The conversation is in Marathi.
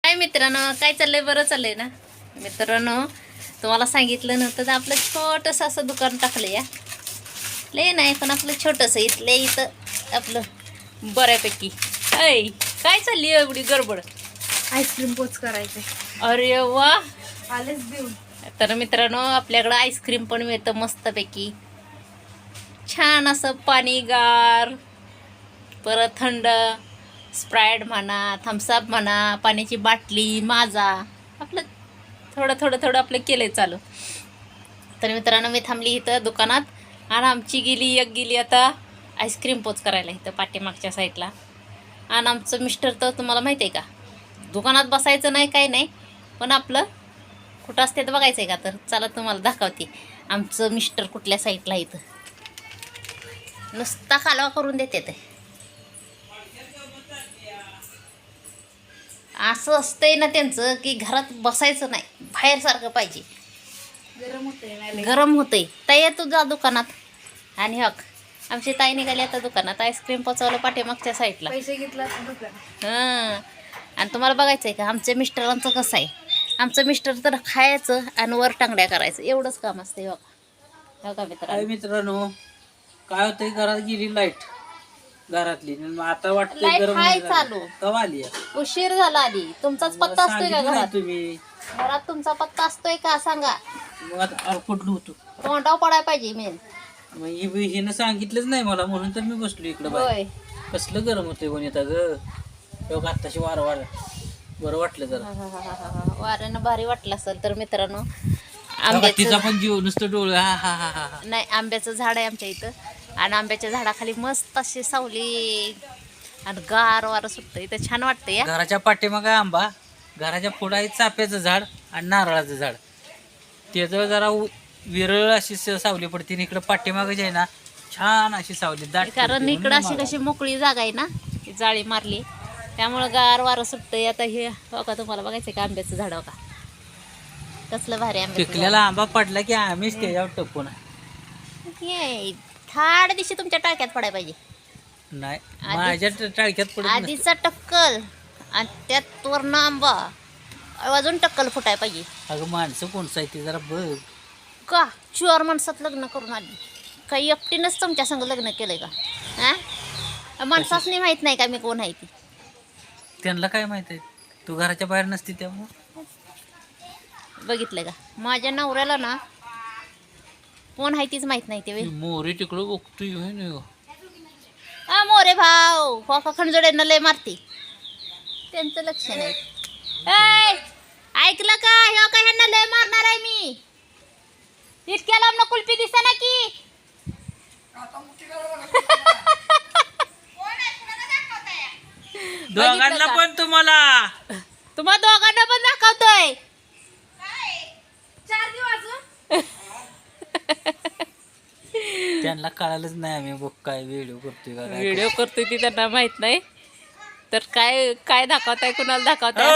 काय मित्रांनो, काय चाललंय? बरं चाललंय ना मित्रांनो? तुम्हाला सांगितलं नव्हतं तर आपलं छोटंसं असं दुकान टाकलं या. लय नाही पण आपलं छोटंसं इथल्या इथं आपलं बऱ्यापैकी. ऐ काय चालली एवढी गडबड? आईस्क्रीम पोच करायचे. अरे वा, आलेच देऊन. तर मित्रांनो आपल्याकडं आईस्क्रीम पण मिळतं मस्तपैकी. छान असं पाणी गार, परत थंड स्प्राईट म्हणा, थम्सअप म्हणा, पाण्याची बाटली, माझा, आपलं थोडं आपलं केलंय चालू. तर मित्रांनो मी थांबली इथं दुकानात आणि आमची गेली आता आईस्क्रीम पोच करायला इथं पाठीमागच्या साईडला. आणि आमचं मिस्टर तर तुम्हाला माहिती आहे का, दुकानात बसायचं नाही काही नाही, पण आपलं कुठं असते तर बघायचं आहे का. तर चला तुम्हाला दाखवते आमचं मिस्टर कुठल्या साईडला इथं. नुसता कालवा करून देते ते. असं असतंय ना त्यांचं की घरात बसायचं नाही, बाहेर सारखं पाहिजे. गरम होतंय. ताई तू जा दुकानात. आणि हक आमची ताई निघाली आता दुकानात. आईस्क्रीम पोचवलं पाठीमागच्या साईडला. पैसे घेतला हां, आणि तुम्हाला बघायचं आहे का आमच्या मिस्टरांचं कसं आहे. आमचं मिस्टर तर खायचं आणि वर टांगड्या करायचं, एवढंच काम असते. हो का मित्रांनो, काय होतंय, घरात गेली लाईट घरातली. मग आता वाटतंय लाईट गरम हाय झाली. चालू. कवा आली उशीर झाला. आधी तुमचाच पत्ता असतोय का घरात? तुम्ही घरात तुमचा पत्ता असतोय का सांगा. मग आता कुठलं होतो तोंडाव पडायला पाहिजे मेन. मग हिनं सांगितलंच नाही मला, म्हणून तर मी बसलो इकडं होय. बाहेर. कसलं गरम होतंय कोणी आता ग. आत्ताशी वारं बरं वाटलं जरा. वाऱ्यानं भारी वाटलं असेल. तर मित्रांनो तिचा पण जीव नुसतं डोळं हा हा हा हा. नाही, आंब्याचं झाड आहे आमच्या इथं आणि आंब्याच्या झाडाखाली मस्त अशी सावली आणि गार वारं सुटतं इथं, छान वाटतं या. घराच्या पाठीमागं आंबा, घराच्या पुढं आहे चाफ्याचं झाड आणि नारळाचं झाड. त्याचं जरा विरळ अशी सावली पडते. इकडं पाठीमागं जे आहे ना, छान अशी सावली दाट. कारण इकडं अशी कशी मोकळी जागा आहे ना, ती जाळी मारली त्यामुळं गार वारं सुटतंय. आता हे हो का, तुम्हाला बघायचं का आंब्याचं झाड? हो का कसलं भारी आंब्याचं झाड. पिकलेला आंबा पडला की आम्हीच त्याच्यावर टपून. ये थाड दिवशी तुमच्या टाळक्यात पडायला पाहिजे. नाही, माझ्या टाळक्यात पडत आधीचा टक्कल आणि त्यात वरनं आंबा, अजून टक्कल फुटायला पाहिजे. अगं माणसं कोणचं आहे ते जरा बघ. का चुवार माणसात लग्न करून आली? काही एकटीनंच तुमच्या संग लग्न केलंय का? हा, माणसासनी माहित नाही का मी कोण आहे ती? त्यांना काय माहित आहे, तू घराच्या बाहेर नसती त्यामुळं. बघितलं का माझ्या नवऱ्याला ना कोण आहे तीच माहित नाही ते. मोरी तिकडं बघतोय नाही. हा मोरे भाऊ खोका खंजोड्यांना लय मारते, त्यांचं लक्ष नाही. ऐ, ऐकलं का? ह्यो का ह्यांना लय मारणार आहे मी. इतक्या लांब कुल्फी दिसे ना की. दोघांना पण तुम्हाला दोघांना पण दाखवतोय. त्यांना कळालंच नाही आम्ही बघ काय व्हिडिओ करतोय का काय. व्हिडिओ करतोय ती त्यांना माहित नाही. तर काय काय दाखवताय, कुणाला दाखवताय?